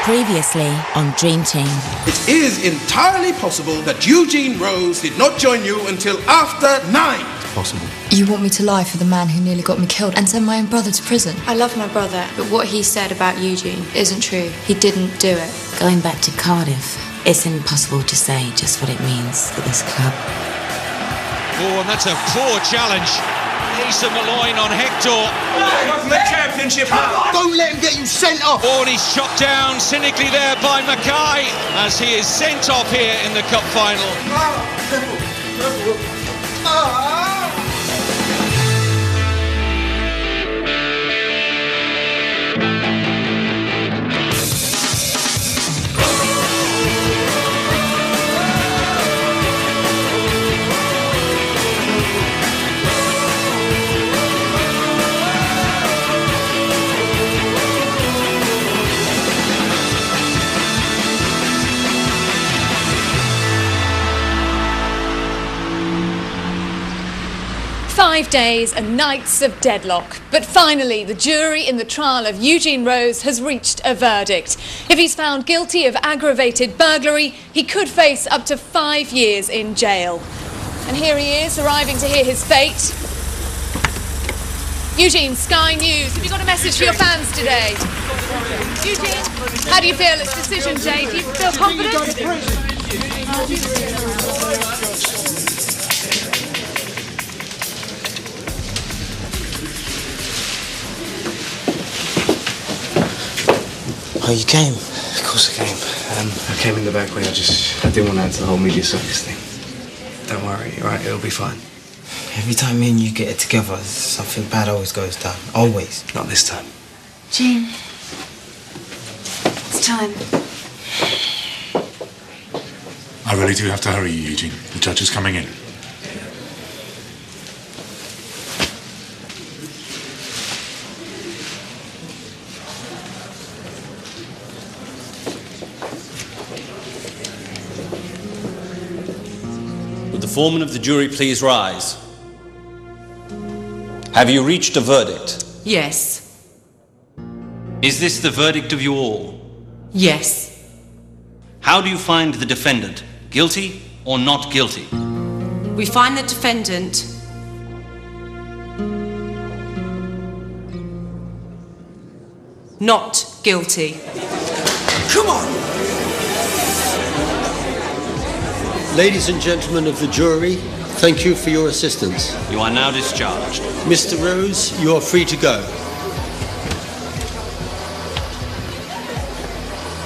Previously on Dream Team. It is entirely possible that Eugene Rose did not join you until after 9. It's possible. You want me to lie for the man who nearly got me killed and send my own brother to prison? I love my brother, but what he said about Eugene isn't true. He didn't do it. Going back to Cardiff, it's impossible to say just what it means for this club. Oh, and that's a poor challenge. Asa Malloy on Hector. From the championship now. Don't let him get you sent off. Oh, and he's shot down cynically there by Mackay as he is sent off here in the cup final. "5 days and nights of deadlock. But finally, the jury in the trial of Eugene Rose has reached a verdict. If he's found guilty of aggravated burglary, he could face up to 5 years in jail. And here he is, arriving to hear his fate. Eugene, Sky News, have you got a message for your fans today? Eugene, how do you feel? It's decision day. Do you feel confident? Oh, you came? Of course I came. I came in the back way. I didn't want to add to the whole media circus thing. Don't worry, all right? It'll be fine. Every time me and you get it together, something bad always goes down. Always. Not this time. Gene, it's time. I really do have to hurry you, Eugene. The judge is coming in. The foreman of the jury, please rise. Have you reached a verdict? Yes. Is this the verdict of you all? Yes. How do you find the defendant? Guilty or not guilty? We find the defendant not guilty. Come on! Ladies and gentlemen of the jury, thank you for your assistance. You are now discharged. Mr. Rose, you are free to go.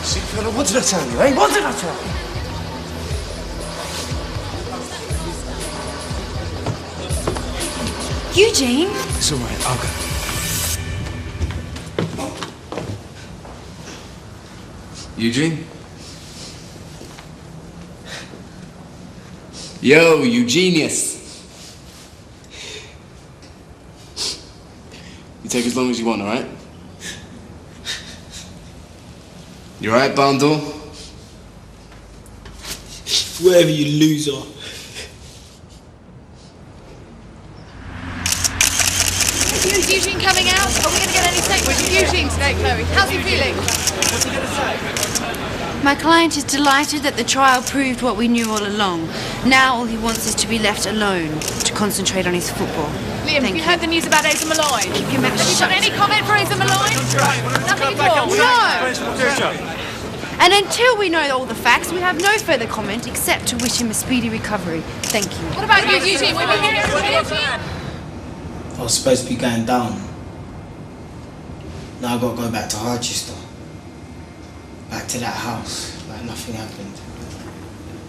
See, fella, what did I tell you, eh? What did I tell you? Eugene? It's all right, I'll go. Eugene? Yo, Eugenius. You take as long as you want, alright? You alright, Bandor? Whatever, you loser. Is Eugene coming out? Are we going to get any statement from Eugene today, Chloe? How's he feeling? My client is delighted that the trial proved what we knew all along. Now all he wants is to be left alone, to concentrate on his football. Liam, have you heard the news about Asa Malloy? Keep your mouth shut. Have you got any comment for Asa Malloy? Nothing at all? No! And until we know all the facts, we have no further comment except to wish him a speedy recovery. Thank you. What about you, Eugene? We've been hearing from Eugene. I was supposed to be going down. Now I've got to go back to Harchester. Back to that house, like nothing happened.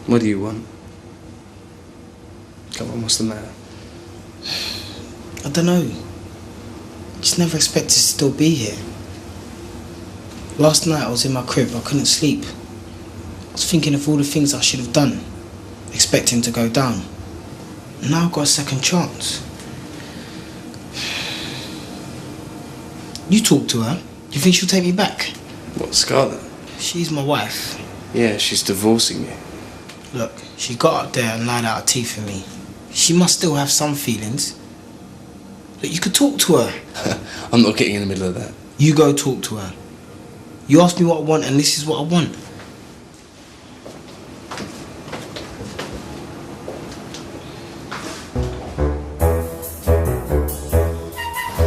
What do you want? Come on, what's the matter? I don't know. Just never expected to still be here. Last night I was in my crib, I couldn't sleep. I was thinking of all the things I should have done, expecting to go down. And now I've got a second chance. You talk to her. You think she'll take me back? What, Scarlett? She's my wife. Yeah, she's divorcing you. Look, she got up there and lied out her teeth for me. She must still have some feelings. Look, you could talk to her. I'm not getting in the middle of that. You go talk to her. You asked me what I want, and this is what I want.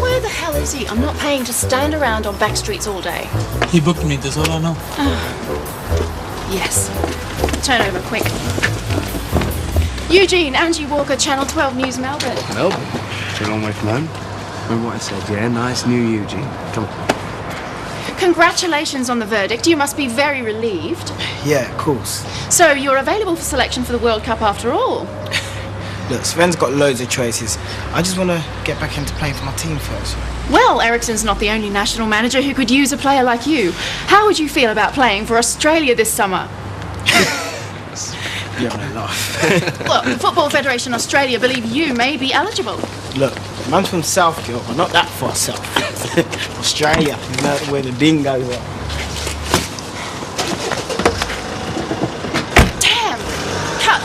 Where the hell is he? I'm not paying to stand around on back streets all day. He booked me, that's all I know. Yes. Turn over, quick. Eugene, Angie Walker, Channel 12 News, Melbourne. Melbourne? It's a long way from home. Remember what I said, yeah? Nice new Eugene. Come on. Congratulations on the verdict. You must be very relieved. Yeah, of course. So you're available for selection for the World Cup after all? Look, Sven's got loads of choices. I just want to get back into playing for my team first. Well, Ericsson's not the only national manager who could use a player like you. How would you feel about playing for Australia this summer? You're having a laugh. Well, the Football Federation Australia believe you may be eligible. Look, man's from South Kill, but not that far south. Australia, you know where the dingoes are. Damn! Cut!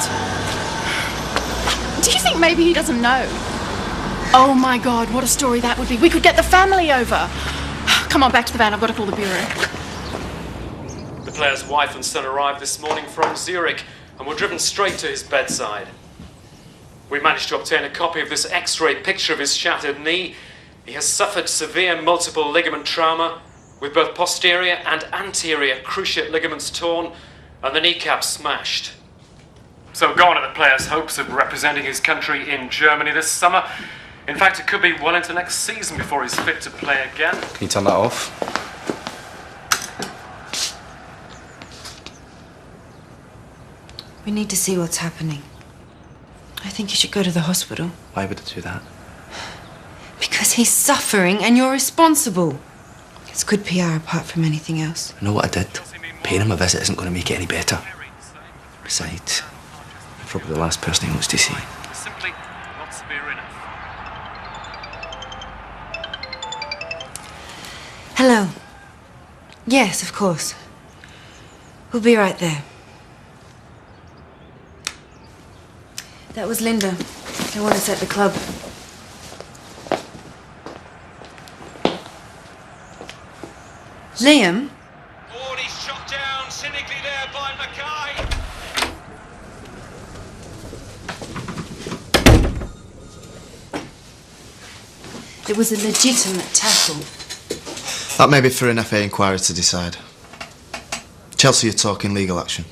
Do you think maybe he doesn't know? Oh my God, what a story that would be. We could get the family over. Come on, back to the van. I've got to call the bureau. The player's wife and son arrived this morning from Zurich and were driven straight to his bedside. We managed to obtain a copy of this X-ray picture of his shattered knee. He has suffered severe multiple ligament trauma with both posterior and anterior cruciate ligaments torn and the kneecap smashed. So gone are the player's hopes of representing his country in Germany this summer. In fact, it could be well into next season before he's fit to play again. Can you turn that off? We need to see what's happening. I think you should go to the hospital. Why would I do that? Because he's suffering and you're responsible. It's good PR apart from anything else. I know what I did. Paying him a visit isn't going to make it any better. Besides, you're probably the last person he wants to see. Simply not severe enough. Hello. Yes, of course. We'll be right there. That was Linda. They want us at the club. Liam? Oh, he's shot down cynically there by Mackay. It was a legitimate tackle. That may be for an FA inquiry to decide. Chelsea are talking legal action.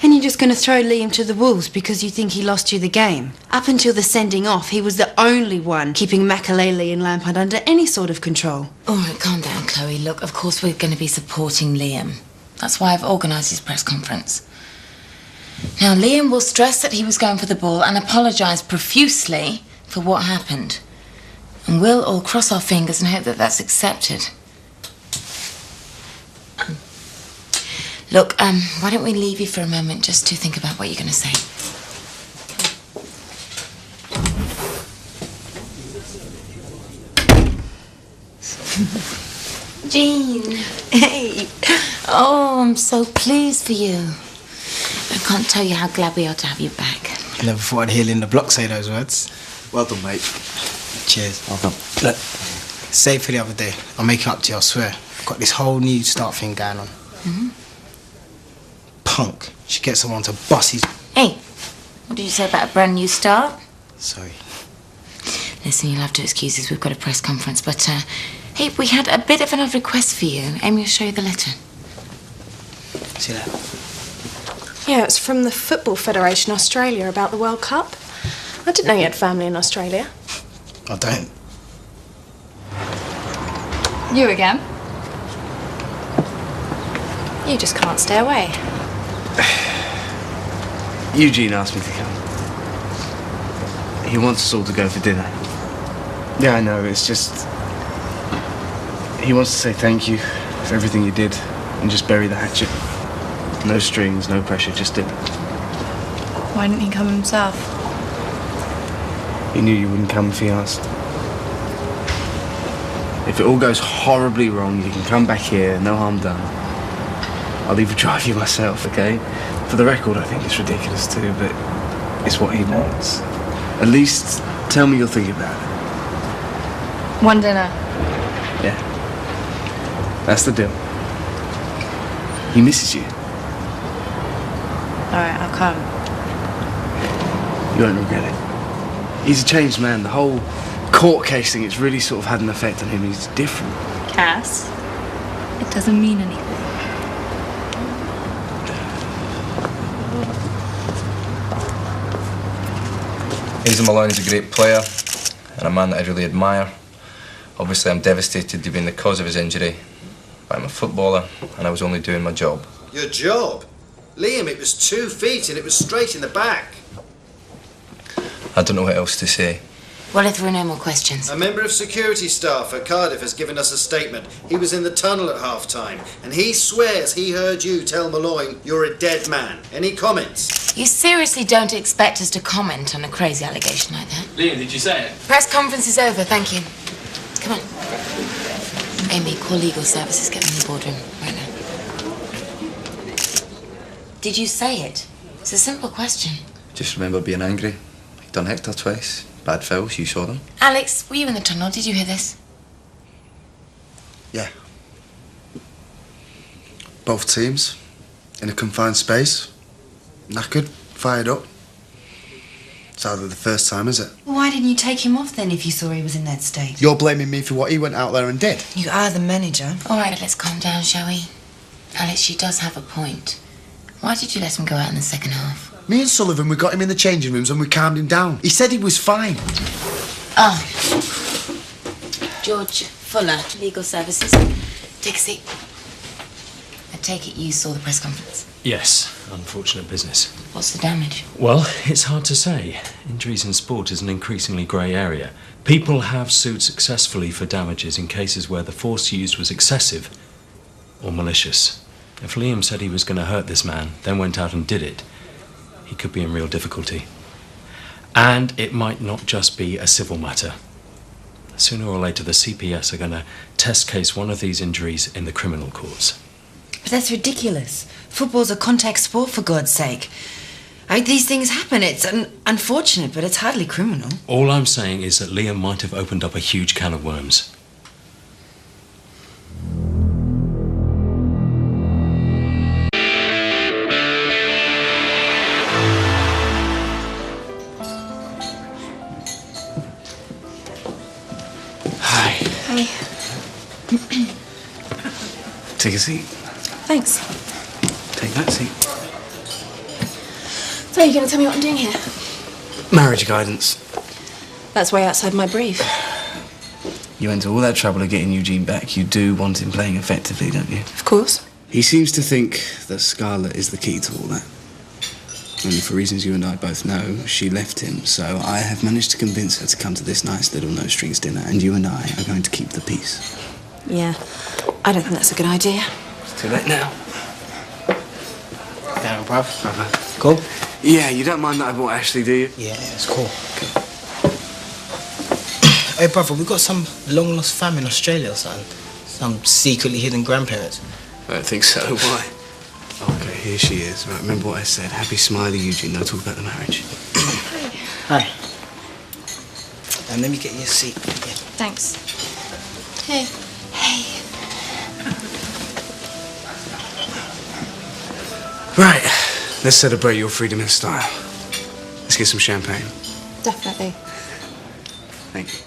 And you're just going to throw Liam to the wolves because you think he lost you the game? Up until the sending off, he was the only one keeping Makalele and Lampard under any sort of control. All right, calm down, Chloe. Look, of course we're going to be supporting Liam. That's why I've organised his press conference. Now, Liam will stress that he was going for the ball and apologise profusely for what happened. And we'll all cross our fingers and hope that that's accepted. Look, why don't we leave you for a moment just to think about what you're going to say? Jean, hey. Oh, I'm so pleased for you. I can't tell you how glad we are to have you back. I never thought I'd hear Linda Block say those words. Well done, mate. Cheers. Well done. Look, save for the other day. I'll make it up to you, I swear. I've got this whole new start thing going on. Mm-hmm. Punk. She gets someone to bust his... Hey, what did you say about a brand new start? Sorry. Listen, you'll have to excuse us. We've got a press conference. But, hey, we had a bit of an odd request for you. Amy will show you the letter. See that? Yeah, it's from the Football Federation Australia about the World Cup. I didn't know you had family in Australia. I don't. You again? You just can't stay away. Eugene asked me to come. He wants us all to go for dinner. Yeah, I know, it's just... He wants to say thank you for everything you did and just bury the hatchet. No strings, no pressure, just dinner. Why didn't he come himself? He knew you wouldn't come if he asked. If it all goes horribly wrong, you can come back here, no harm done. I'll even drive you myself, okay? For the record, I think it's ridiculous too, but it's what he wants. At least tell me you'll think about it. One dinner. Yeah. That's the deal. He misses you. Alright, I'll come. You won't regret it. He's a changed man. The whole court case thing, it's really sort of had an effect on him. He's different. Cass, it doesn't mean anything. Hazel Malone is a great player and a man that I really admire. Obviously, I'm devastated to be the cause of his injury, but I'm a footballer and I was only doing my job. Your job? Liam, it was 2 feet and it was straight in the back. I don't know what else to say. Well, if there are no more questions. A member of security staff at Cardiff has given us a statement. He was in the tunnel at half-time, and he swears he heard you tell Malone you're a dead man. Any comments? You seriously don't expect us to comment on a crazy allegation like that? Liam, did you say it? Press conference is over, thank you. Come on. Amy, call legal services, get me in the boardroom right now. Did you say it? It's a simple question. Just remember being angry. He'd done Hector twice. Bad fouls, you saw them. Alex, were you in the tunnel? Did you hear this? Yeah. Both teams, in a confined space, knackered, fired up. It's hardly the first time, is it? Why didn't you take him off then if you saw he was in that state? You're blaming me for what he went out there and did. You are the manager. All right, let's calm down, shall we? Alex, she does have a point. Why did you let him go out in the second half? Me and Sullivan, we got him in the changing rooms and we calmed him down. He said he was fine. Oh. George Fuller, legal services. Take a seat. I take it you saw the press conference. Yes, unfortunate business. What's the damage? Well, it's hard to say. Injuries in sport is an increasingly grey area. People have sued successfully for damages in cases where the force used was excessive or malicious. If Liam said he was going to hurt this man, then went out and did it, he could be in real difficulty. And it might not just be a civil matter. Sooner or later, the CPS are going to test case one of these injuries in the criminal courts. But that's ridiculous. Football's a contact sport, for God's sake. These things happen. It's unfortunate, but it's hardly criminal. All I'm saying is that Liam might have opened up a huge can of worms. Take a seat. Thanks. Take that seat. So you're going to tell me what I'm doing here? Marriage guidance. That's way outside my brief. You went to all that trouble of getting Eugene back. You do want him playing effectively, don't you? Of course. He seems to think that Scarlett is the key to all that. Only for reasons you and I both know, she left him, so I have managed to convince her to come to this nice little no-strings dinner, and you and I are going to keep the peace. Yeah, I don't think that's a good idea. It's too late now. Down, bruv. Brother. Cool? Yeah, you don't mind that I brought Ashley, do you? Yeah, it's cool. Okay. Hey, brother, we got some long-lost family in Australia or something. Some secretly hidden grandparents. I don't think so. Why? Okay, here she is. Right, remember what I said. Happy, smiley Eugene. No talk about the marriage. Hi. And let me get you a seat. Yeah. Thanks. Hey. Hey. Right, let's celebrate your freedom in style. Let's get some champagne. Definitely. Thank you.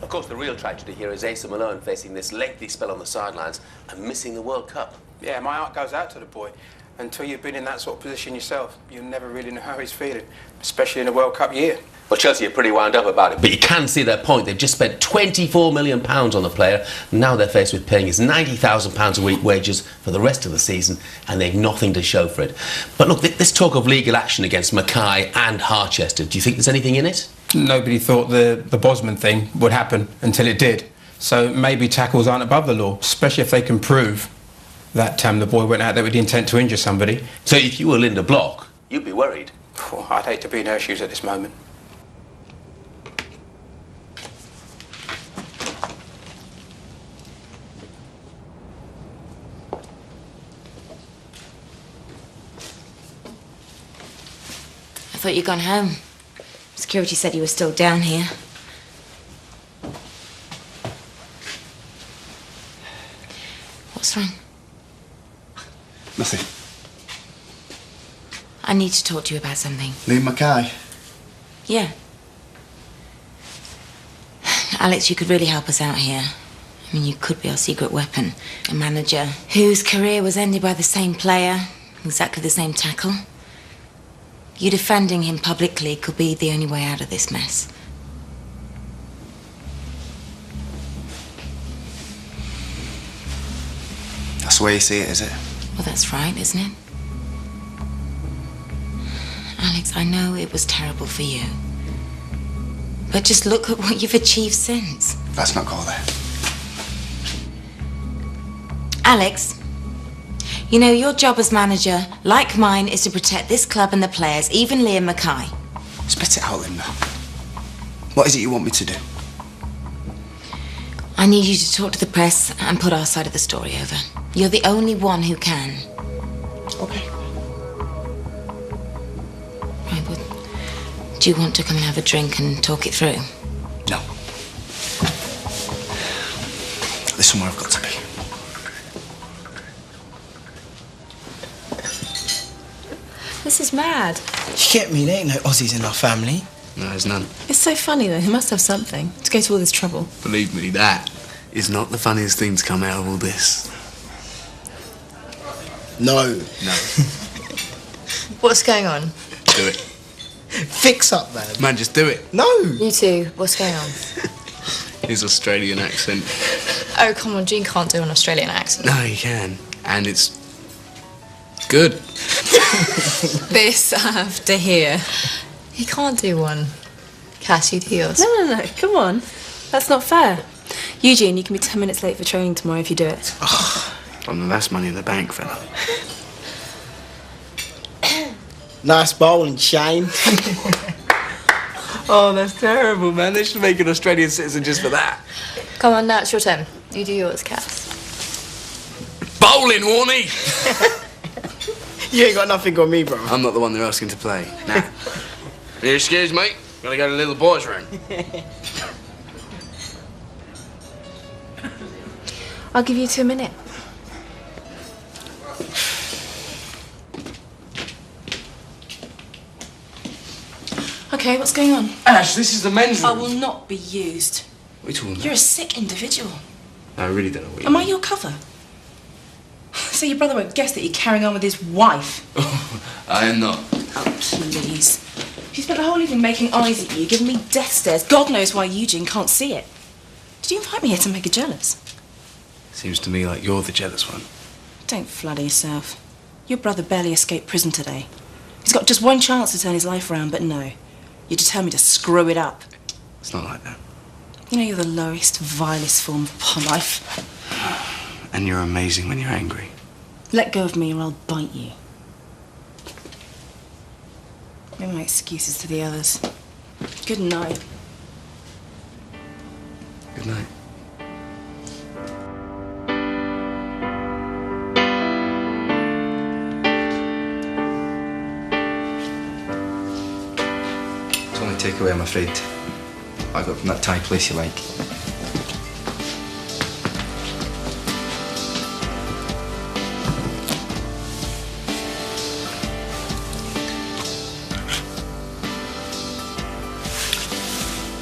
Of course, the real tragedy here is Asa Malone facing this lengthy spell on the sidelines and missing the World Cup. Yeah, my heart goes out to the boy. Until you've been in that sort of position yourself, you'll never really know how he's feeling, especially in a World Cup year. Well, Chelsea are pretty wound up about it, but you can see their point. They've just spent £24 million on the player. Now they're faced with paying his £90,000 a week wages for the rest of the season, and they've nothing to show for it. But look, this talk of legal action against Mackay and Harchester, do you think there's anything in it? Nobody thought the Bosman thing would happen until it did. So maybe tackles aren't above the law, especially if they can prove that the boy went out there with the intent to injure somebody. So if you were Linda Block, you'd be worried? Oh, I'd hate to be in her shoes at this moment. I thought you'd gone home. Security said you were still down here. Nothing. I need to talk to you about something. Liam Mackay. Yeah. Alex, you could really help us out here. I mean, you could be our secret weapon. A manager whose career was ended by the same player, exactly the same tackle. You defending him publicly could be the only way out of this mess. That's the way you see it, is it? Well, that's right, isn't it? Alex, I know it was terrible for you. But just look at what you've achieved since. Let's not go there. Alex, you know, your job as manager, like mine, is to protect this club and the players, even Liam Mackay. Spit it out, Linda. What is it you want me to do? I need you to talk to the press and put our side of the story over. You're the only one who can. Okay. Right, well, do you want to come and have a drink and talk it through? No. There's somewhere I've got to be. This is mad. You get me? There ain't no Aussies in our family. No, there's none. It's so funny though. He must have something to go to all this trouble. Believe me, that is not the funniest thing to come out of all this. No. No. What's going on? Do it. Fix up, man. Man, just do it. No. You two, what's going on? His Australian accent. Oh, come on, Jean can't do an Australian accent. No, he can. And it's good. This I have to hear. He can't do one. Cass, you do yours. No, come on. That's not fair. Eugene, you can be 10 minutes late for training tomorrow if you do it. Well, that's money in the bank, fella. Nice bowling, Shane. Oh, that's terrible, man. They should make an Australian citizen just for that. Come on, now it's your turn. You do yours, Cass. Bowling, Warnie! You ain't got nothing on me, bro. I'm not the one they're asking to play. Nah. You excuse me? Gotta go to the little boys' room. I'll give you 2 minutes. Okay, what's going on? Ash, this is the men's room. I will not be used. What are you talking about? You're a sick individual. I really don't know what you Am I your cover? So your brother won't guess that you're carrying on with his wife. I am not. Oh, please. She spent the whole evening making eyes at you, giving me death stares. God knows why Eugene can't see it. Did you invite me here to make her jealous? Seems to me like you're the jealous one. Don't flatter yourself. Your brother barely escaped prison today. He's got just one chance to turn his life around, but no. You're determined to screw it up. It's not like that. You know you're the lowest, vilest form of poor life. And you're amazing when you're angry. Let go of me or I'll bite you. No more excuses to the others. Good night. Good night. It's only takeaway, I'm afraid. I got from that Thai place you like.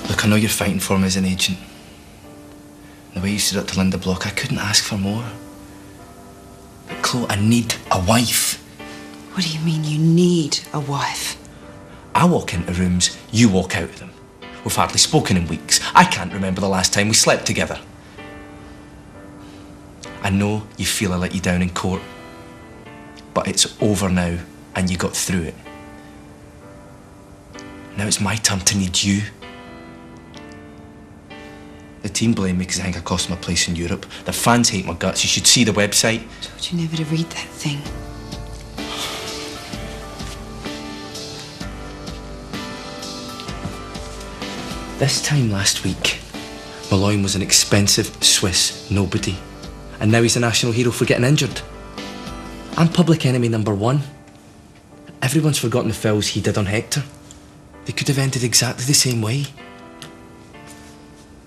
Look, I know you're fighting for him as an agent. The way you stood up to Linda Block, I couldn't ask for more. But Chloe, I need a wife. What do you mean you need a wife? I walk into rooms, you walk out of them. We've hardly spoken in weeks. I can't remember the last time we slept together. I know you feel I let you down in court, but it's over now and you got through it. Now it's my turn to need you. The team blame me because I think I cost them a place in Europe. The fans hate my guts. You should see the website. I told you never to read that thing. This time last week, Malloy was an expensive Swiss nobody. And now he's a national hero for getting injured. I'm public enemy #1. Everyone's forgotten the fouls he did on Hector. They could have ended exactly the same way.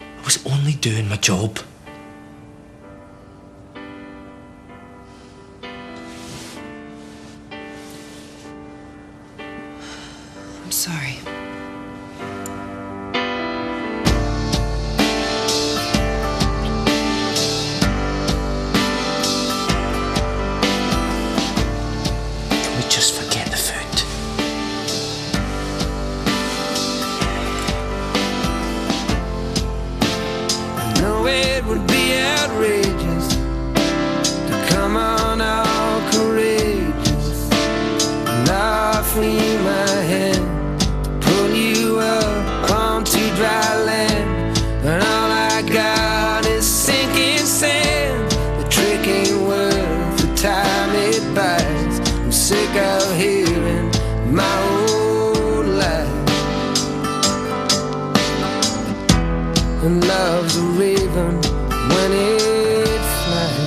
I was only doing my job. sorry. Can we just forget the food? I know it would be outrageous to come on all courageous and offer you my hand to pull you up onto dry land, but all I got is sinking sand. The trick ain't worth the time it buys. I'm sick of hearing my old life. And love's a raven when it flies.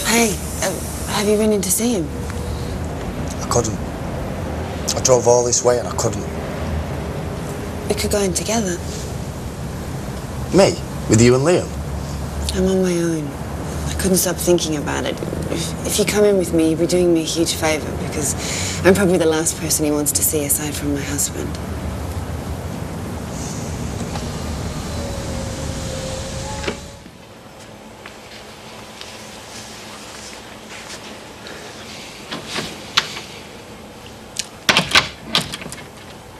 Hey, have you been in to see him? I couldn't. I drove all this way and I couldn't. We could go in together. Me? With you and Liam? I'm on my own. I couldn't stop thinking about it. If you come in with me, you'd be doing me a huge favour because I'm probably the last person he wants to see aside from my husband.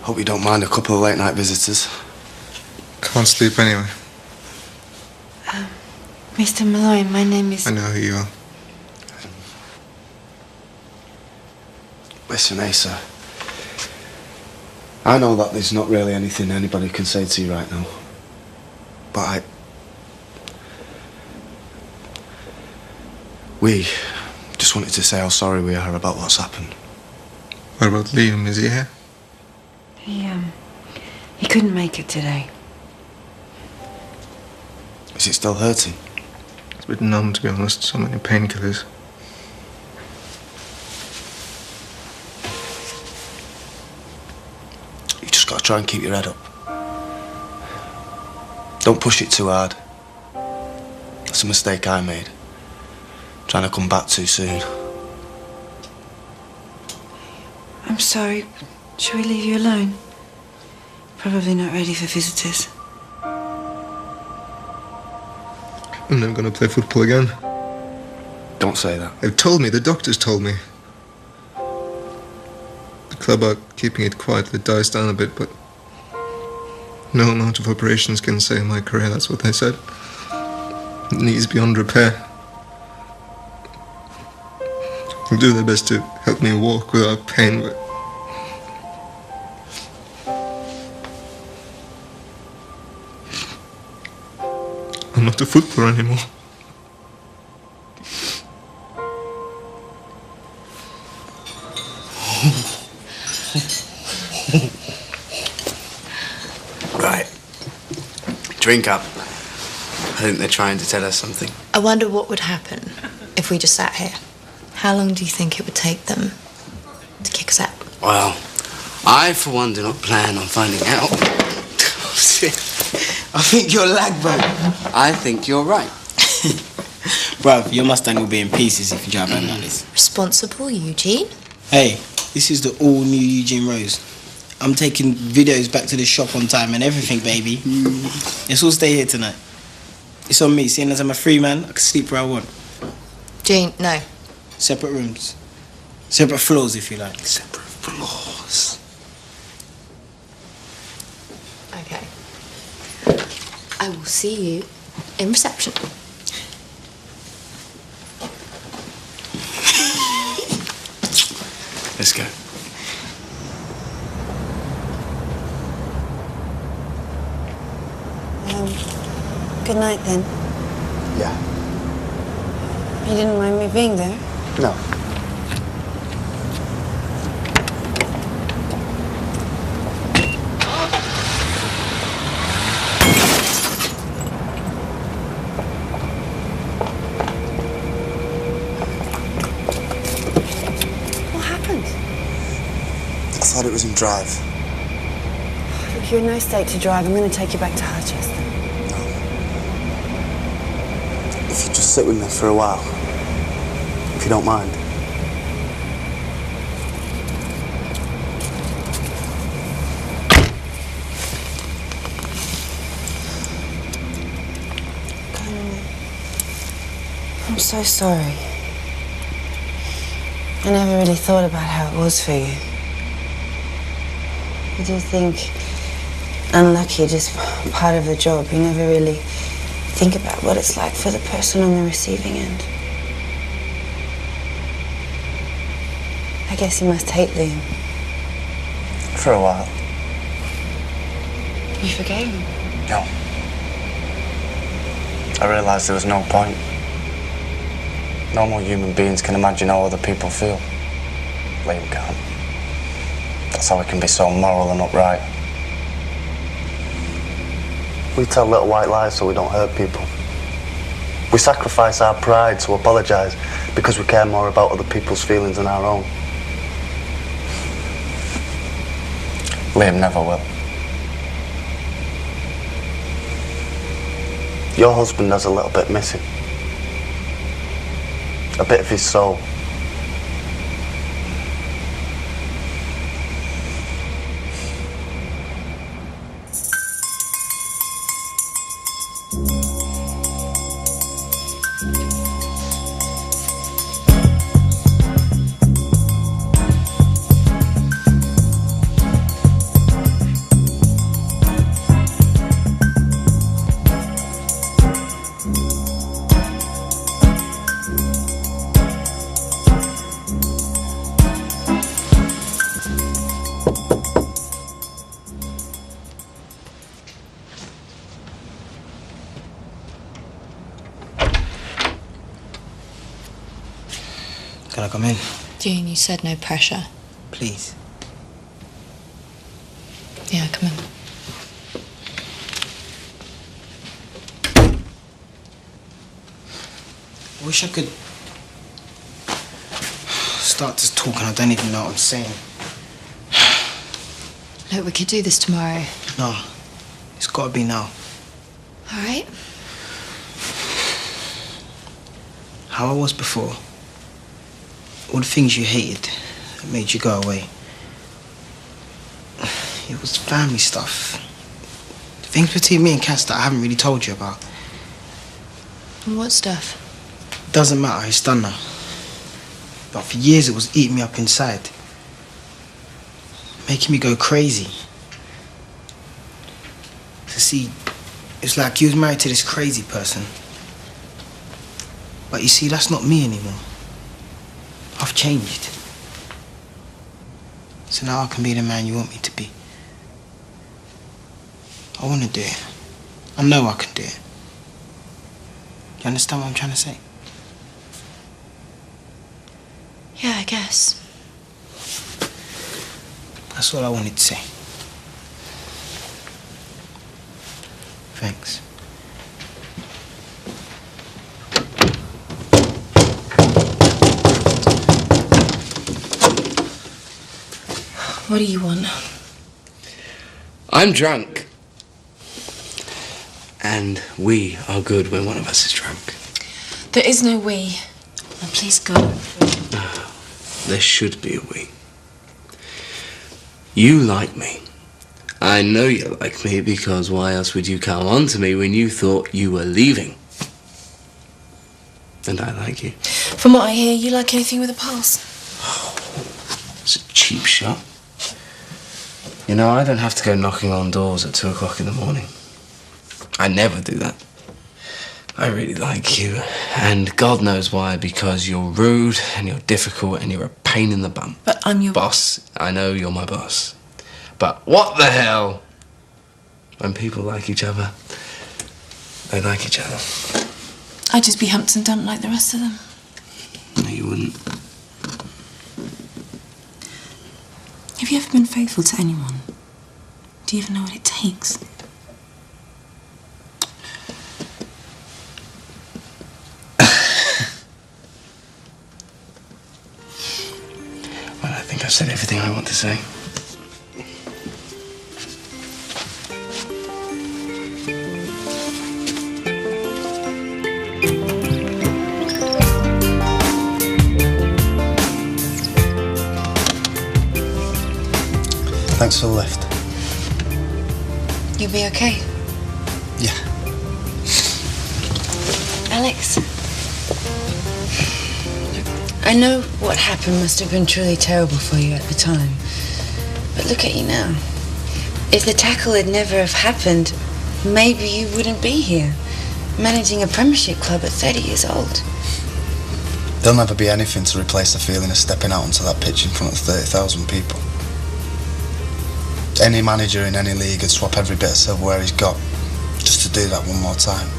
Hope you don't mind a couple of late night visitors. Can't sleep anyway. Mr. Malloy, my name is... I know who you are. Listen, Asa. I know that there's not really anything anybody can say to you right now. But we just wanted to say how sorry we are about what's happened. What about Liam? Is he here? He couldn't make it today. Is it still hurting? It's a bit numb, to be honest. So many painkillers. You just gotta try and keep your head up. Don't push it too hard. That's a mistake I made. Trying to come back too soon. I'm sorry. Shall we leave you alone? Probably not ready for visitors. I'm never gonna play football again. Don't say that. They've told me, the doctors told me. The club are keeping it quiet, it dies down a bit, but no amount of operations can save my career, that's what they said. Knees beyond repair. They'll do their best to help me walk without pain, but I'm not a footballer anymore. Right. Drink up. I think they're trying to tell us something. I wonder what would happen if we just sat here. How long do you think it would take them to kick us out? Well, I, for one, do not plan on finding out. Oh, shit. I think you're lag, bro. I think you're right. Bruv, your Mustang will be in pieces if you drive around like this. Responsible, Eugene? Hey, this is the all-new Eugene Rose. I'm taking videos back to the shop on time and everything, baby. Let's all stay here tonight. It's on me, seeing as I'm a free man, I can sleep where I want. Gene, no. Separate rooms. Separate floors, if you like. Separate floors. Okay. I will see you in reception. Let's go. Good night then. Yeah. You didn't mind me being there? No. thought it was in Drive. If you're in no state to drive, I'm going to take you back to Harchester. If you just sit with me for a while, if you don't mind. I'm so sorry. I never really thought about how it was for you. I do think unlucky, just part of the job. You never really think about what it's like for the person on the receiving end. I guess you must hate Liam. For a while. You forgave him? No. I realised there was no point. Normal human beings can imagine how other people feel. Liam can't. That's how he can be so moral and upright. We tell little white lies so we don't hurt people. We sacrifice our pride to apologise because we care more about other people's feelings than our own. Liam never will. Your husband has a little bit missing. A bit of his soul. Can I come in? Dean, you said no pressure. Please. Yeah, come in. I wish I could start to talk and I don't even know what I'm saying. Look, we could do this tomorrow. No, it's got to be now. All right? How I was before. All the things you hated that made you go away. It was family stuff. The things between me and Cass that I haven't really told you about. What stuff? Doesn't matter, it's done now. But for years it was eating me up inside. Making me go crazy. To see, it's like you was married to this crazy person. But you see, that's not me anymore. I've changed. So now I can be the man you want me to be. I want to do it. I know I can do it. You understand what I'm trying to say? Yeah, I guess. That's all I wanted to say. Thanks. What do you want? I'm drunk. And we are good when one of us is drunk. There is no we. Now, please go. There should be a we. You like me. I know you like me because why else would you come on to me when you thought you were leaving? And I like you. From what I hear, you like anything with a pulse. It's a cheap shot. You know, I don't have to go knocking on doors at 2 o'clock in the morning. I never do that. I really like you, and God knows why, because you're rude, and you're difficult, and you're a pain in the bum. But I'm your... boss. I know you're my boss. But what the hell? When people like each other, they like each other. I'd just be humped and dumped like the rest of them. No, you wouldn't. Have you ever been faithful to anyone? Do you even know what it takes? Well, I think I've said everything I want to say. Thanks for the lift. You'll be okay. Yeah. Alex, I know what happened must have been truly terrible for you at the time. But look at you now. If the tackle had never have happened, maybe you wouldn't be here, managing a Premiership club at 30 years old. There'll never be anything to replace the feeling of stepping out onto that pitch in front of 30,000 people. Any manager in any league would swap every bit of silverware he's got just to do that one more time.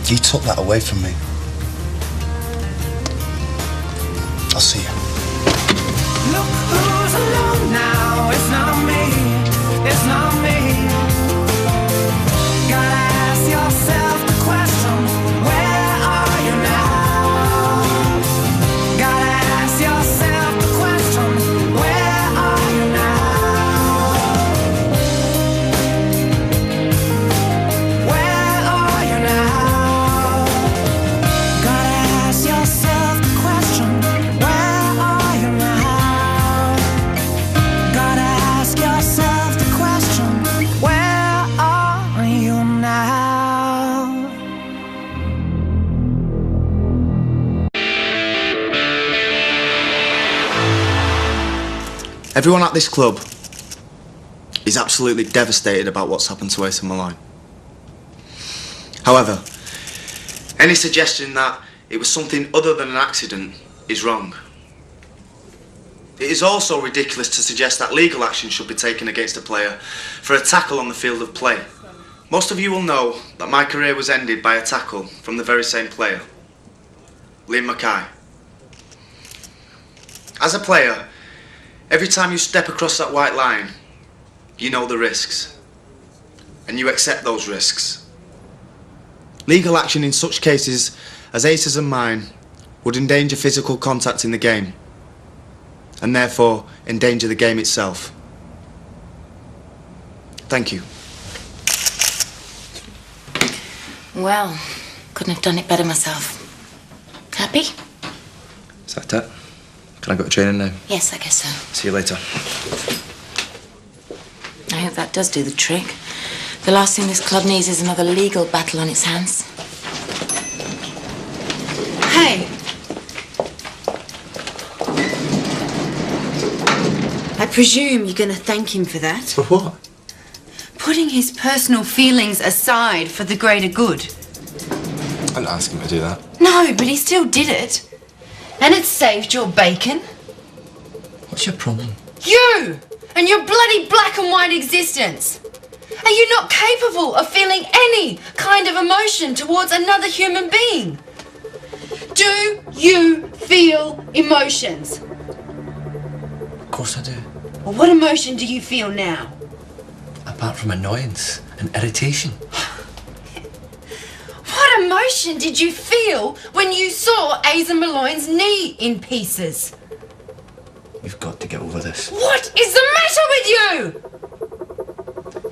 You took that away from me. I'll see you. Look who's alone now. It's not me. It's not me. Gotta ask yourself the question, where are you now? Gotta ask yourself the question, where are you now? Where are you now? Gotta ask yourself the question, where are you now? Gotta ask yourself the question, where are you now? Everyone at this club is absolutely devastated about what's happened to Asa Malloy. However, any suggestion that it was something other than an accident is wrong. It is also ridiculous to suggest that legal action should be taken against a player for a tackle on the field of play. Most of you will know that my career was ended by a tackle from the very same player, Liam Mackay. As a player, every time you step across that white line, you know the risks, and you accept those risks. Legal action in such cases as Ace's and mine would endanger physical contact in the game, and therefore endanger the game itself. Thank you. Well, couldn't have done it better myself. Happy? Is that it? Can I go to training now? Yes, I guess so. See you later. I hope that does do the trick. The last thing this club needs is another legal battle on its hands. Hey! I presume you're going to thank him for that. For what? Putting his personal feelings aside for the greater good. I didn't ask him to do that. No, but he still did it. And it saved your bacon. What's your problem? You! And your bloody black and white existence. Are you not capable of feeling any kind of emotion towards another human being? Do you feel emotions? Of course I do. Well, what emotion do you feel now? Apart from annoyance and irritation. What emotion did you feel when you saw Asa Malloy's knee in pieces? You've got to get over this. What is the matter with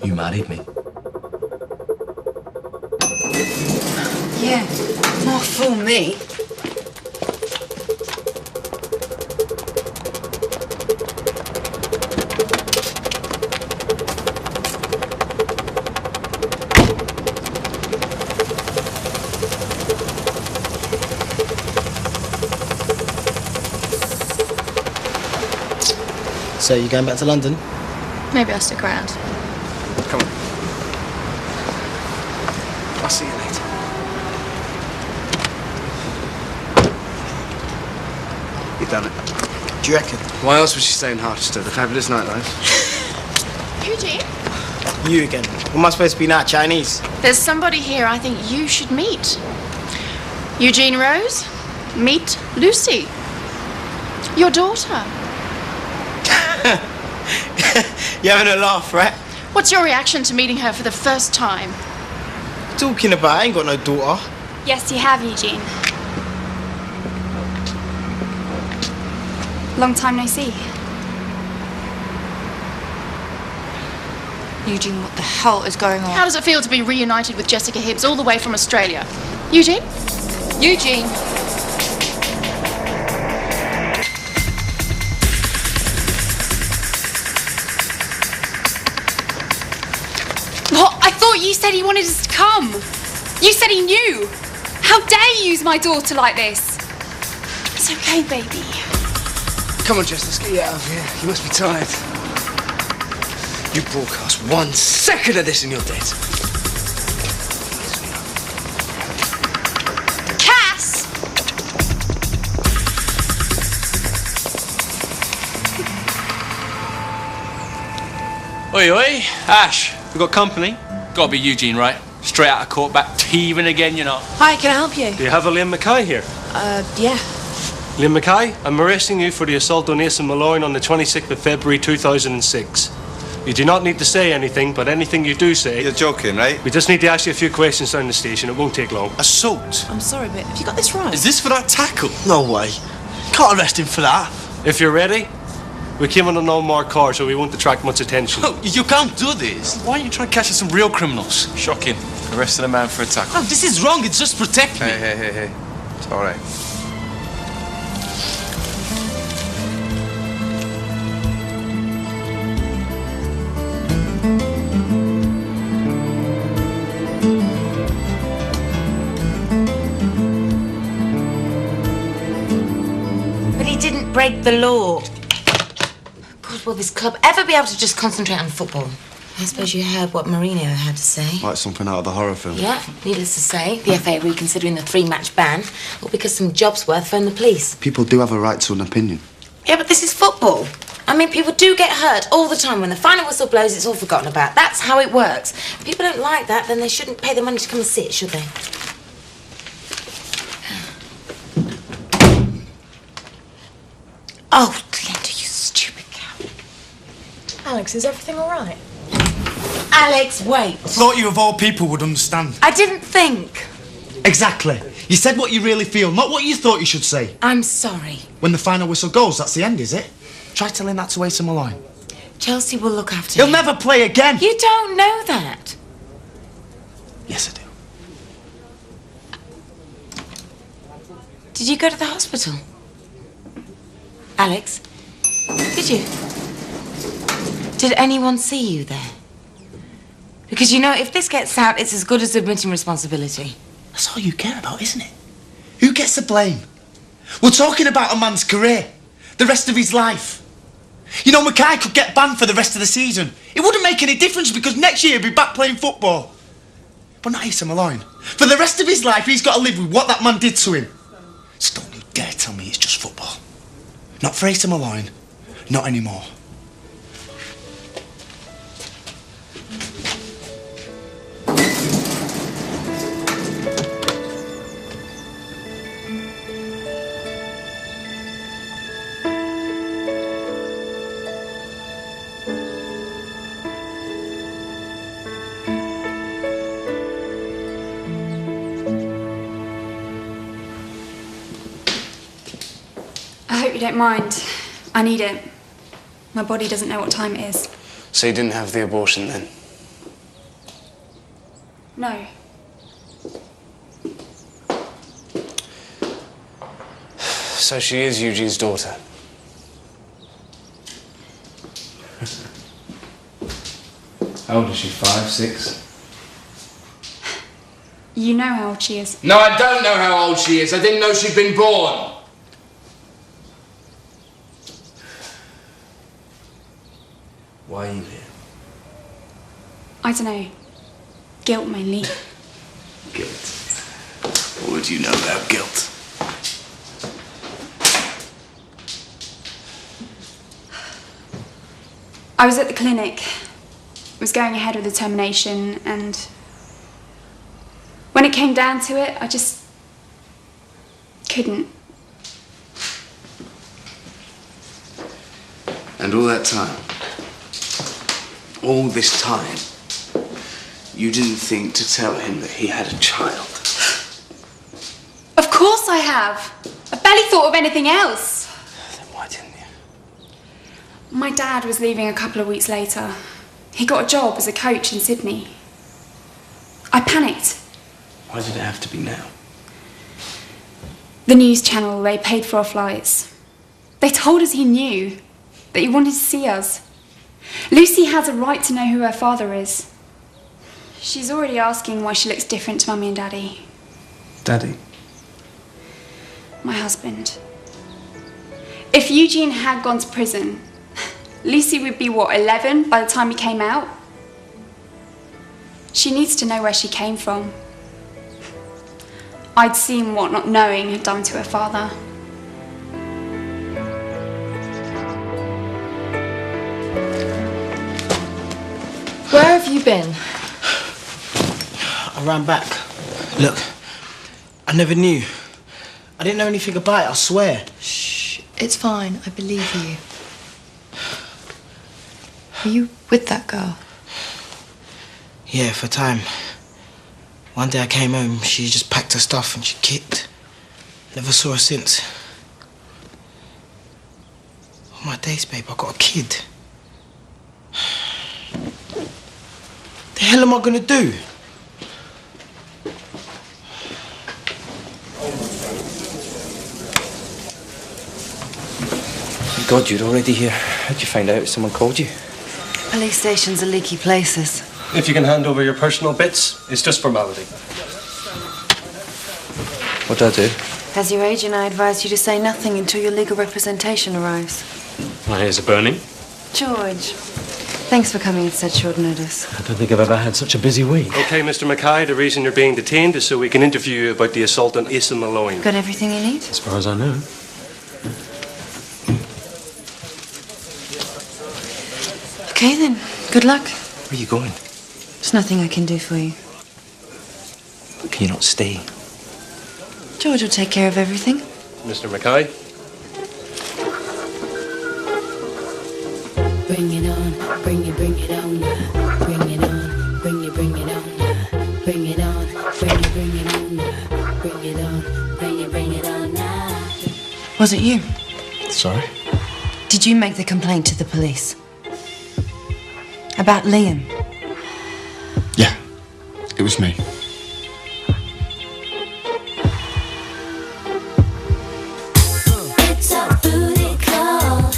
you? You married me. Yeah, not fool me. So, you going back to London? Maybe I'll stick around. Come on. I'll see you later. You've done it. Do you reckon? Why else would she stay in Harchester? The fabulous nightlife. Eugene? You again. What am I supposed to be now, Chinese? There's somebody here I think you should meet. Eugene Rose, meet Lucy. Your daughter. You're having a laugh, right? What's your reaction to meeting her for the first time? Talking about, I ain't got no daughter. Yes, you have, Eugene. Long time no see. Eugene, what the hell is going on? How does it feel to be reunited with Jessica Hibbs all the way from Australia? Eugene? Eugene? said he wanted us to come. You said he knew. How dare you use my daughter like this? It's okay, baby. Come on, Jess, let's get you out of here. You must be tired. You broadcast 1 second of this and you're dead. Cass! Oi, oi, Ash, we got company. Gotta be Eugene, right? Straight out of court, back teething again, you know. Hi, can I help you? Do you have a Liam Mackay here? Yeah. Liam Mackay, I'm arresting you for the assault on Nathan Malloyne on the 26th of February 2006. You do not need to say anything, but anything you do say... You're joking, right? We just need to ask you a few questions down the station. It won't take long. Assault? I'm sorry, but have you got this right? Is this for that tackle? No way. Can't arrest him for that. If you're ready, we came on an unmarked car, so we won't attract much attention. Oh, you can't do this. Why don't you try to catch us some real criminals? Shocking. Arresting a man for a tackle. Oh, this is wrong. It's just protect me. Hey. It's all right. But he didn't break the law. God, will this club ever be able to just concentrate on football? I suppose you heard what Mourinho had to say. Like something out of the horror film. Yeah, needless to say, the FA are reconsidering the 3-match ban, all because some jobs worth phoned the police. People do have a right to an opinion. Yeah, but this is football. I mean, people do get hurt all the time. When the final whistle blows, it's all forgotten about. That's how it works. If people don't like that, then they shouldn't pay the money to come and see it, should they? Oh, Linda, you stupid cow. Alex, is everything all right? Alex, wait. Thought you of all people would understand. I didn't think. Exactly. You said what you really feel, not what you thought you should say. I'm sorry. When the final whistle goes, that's the end, is it? Try telling that to Asa Malloyne. Chelsea will look after He'll him. never play again. You don't know that. Yes, I do. Did you go to the hospital? Alex, did you? Did anyone see you there? Because, you know, if this gets out, it's as good as admitting responsibility. That's all you care about, isn't it? Who gets the blame? We're talking about a man's career, the rest of his life. You know, Mackay could get banned for the rest of the season. It wouldn't make any difference because next year he'll be back playing football. But not Asa Malloyne. For the rest of his life, he's got to live with what that man did to him. So don't you dare tell me it's just football. Not for Asa Malloyne. Not anymore. I hope you don't mind. I need it. My body doesn't know what time it is. So you didn't have the abortion then? No. So she is Eugene's daughter. How old is she? 5, 6? You know how old she is. No, I don't know how old she is. I didn't know she'd been born. Why are you here? I don't know. Guilt mainly. Guilt. What do you know about guilt? I was at the clinic. Was going ahead with the termination, and when it came down to it, I just couldn't. And all that time, all this time, you didn't think to tell him that he had a child? Of course I have. I barely thought of anything else. Then why didn't you? My dad was leaving a couple of weeks later. He got a job as a coach in Sydney. I panicked. Why did it have to be now? The news channel, they paid for our flights. They told us he knew, that he wanted to see us. Lucy has a right to know who her father is. She's already asking why she looks different to Mummy and Daddy. Daddy? My husband. If Eugene had gone to prison, Lucy would be, what, 11 by the time he came out? She needs to know where she came from. I'd seen what not knowing had done to her father. Where have you been? I ran back. Look, I never knew. I didn't know anything about it, I swear. Shh, it's fine. I believe you. Are you with that girl? Yeah, for a time. One day I came home, she just packed her stuff and she kicked. Never saw her since. Oh my days, babe, I got a kid. The hell am I gonna do? Thank God you're already here. How'd you find out someone called you? Police stations are leaky places. If you can hand over your personal bits, it's just formality. What do I do? As your agent, I advise you to say nothing until your legal representation arrives. My ears are burning. George, thanks for coming at such short notice. I don't think I've ever had such a busy week. Okay, Mr. Mackay, the reason you're being detained is so we can interview you about the assault on Asa Malloy. Got everything you need? As far as I know. Okay then, good luck. Where are you going? There's nothing I can do for you. Can you not stay? George will take care of everything. Mr. Mackay? Bring it on, bring it on now. Bring it on, bring it on now. Bring it on, bring it on now. Bring it on, bring it on now. Was it you? Sorry? Did you make the complaint to the police? About Liam? Yeah, it was me. It's a booty call.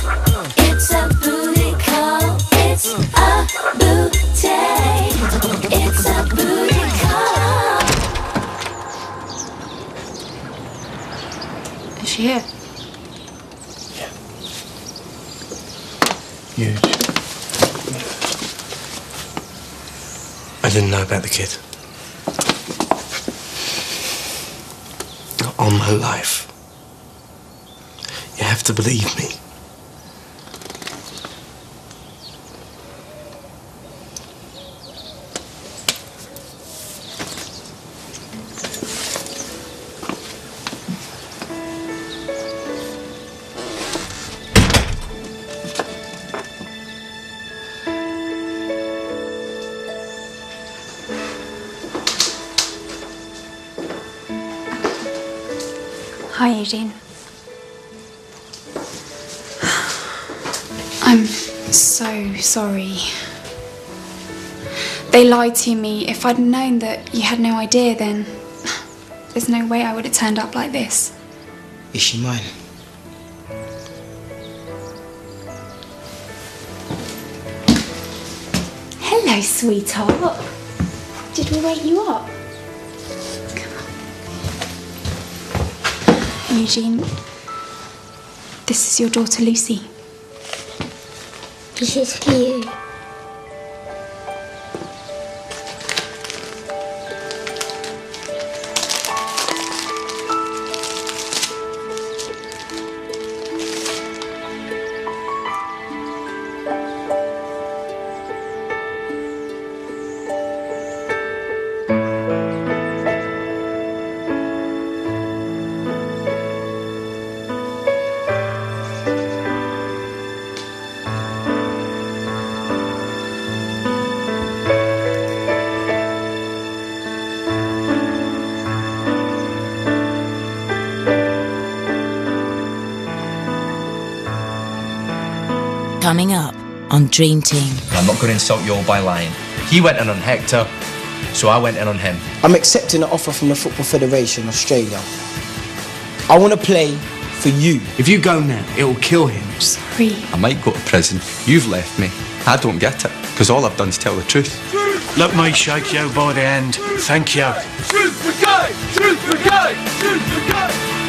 It's a booty call. It's a booty. It's a booty call. Is she here? Huge. I didn't know about the kid. Not all my life. You have to believe me. Hi, Eugene. I'm so sorry. They lied to me. If I'd known that you had no idea, then there's no way I would have turned up like this. Is she mine? Hello, sweetheart. Did we wake you up? Eugene, this is your daughter Lucy. This is for you. Coming up on Dream Team. I'm not going to insult you all by lying. He went in on Hector, so I went in on him. I'm accepting an offer from the Football Federation Australia. I want to play for you. If you go now, it'll kill him. Sorry. I might go to prison. You've left me. I don't get it, because all I've done is tell the truth. Let me shake you by the hand. Thank you. Truth Brigade! Truth Brigade! Truth Brigade!